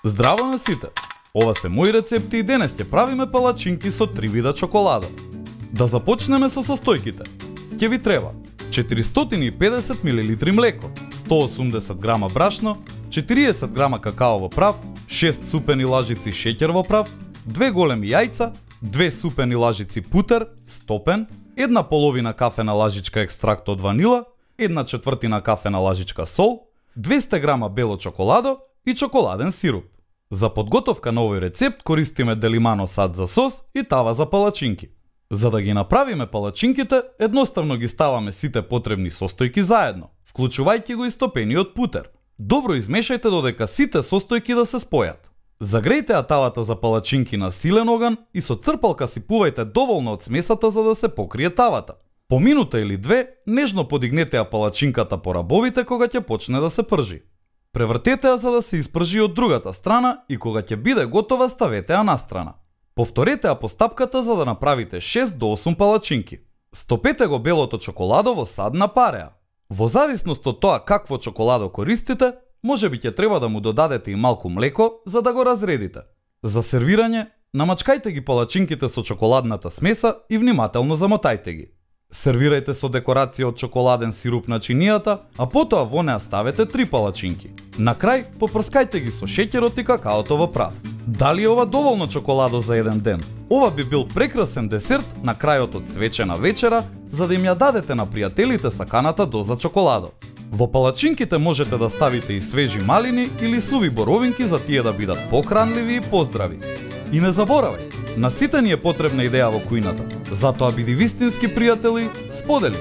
Здраво на сите! Ова се мои рецепти и денес ќе правиме палачинки со 3 вида чоколада. Да започнеме со состојките. Ќе ви треба 450 мл млеко, 180 грама брашно, 40 грама какао во прав, 6 супени лажици шеќер во прав, 2 големи јајца, 2 супени лажици путер, стопен, 1/2 кафена лажичка екстракт од ванила, 1/4 кафена лажичка сол, 200 грама бело чоколадо и чоколаден сируп. За подготовка на овој рецепт користиме делимано сад за сос и тава за палачинки. За да ги направиме палачинките, едноставно ги ставаме сите потребни состојки заедно, вклучувајќи го и стопениот путер. Добро измешајте додека сите состојки да се спојат. Загрејте ја тавата за палачинки на силен оган и со црпалка сипувајте доволно од смесата за да се покрие тавата. По минута или две, нежно подигнете ја палачинката по рабовите кога ќе почне да се пржи. Превртете ја за да се испржи од другата страна и кога ќе биде готова ставете ја настрана. Повторете ја постапката за да направите 6 до 8 палачинки. Стопете го белото чоколадо во сад на пареа. Во зависност од тоа какво чоколадо користите, можеби ќе треба да му додадете и малку млеко за да го разредите. За сервирање, намачкајте ги палачинките со чоколадната смеса и внимателно замотајте ги. Сервирајте со декорација од чоколаден сируп на чинијата, а потоа во неа ставете 3 палачинки. На крај, попрскајте ги со шеќерот и какаото во прав. Дали е ова доволно чоколадо за еден ден? Ова би бил прекрасен десерт на крајот од свечена вечера, за да им ја дадете на пријателите саканата доза чоколадо. Во палачинките можете да ставите и свежи малини или суви боровинки за тие да бидат похранливи и поздрави. И не заборавај, на сите ни е потребна идеја во кујната. Затоа биди вистински пријатели, сподели.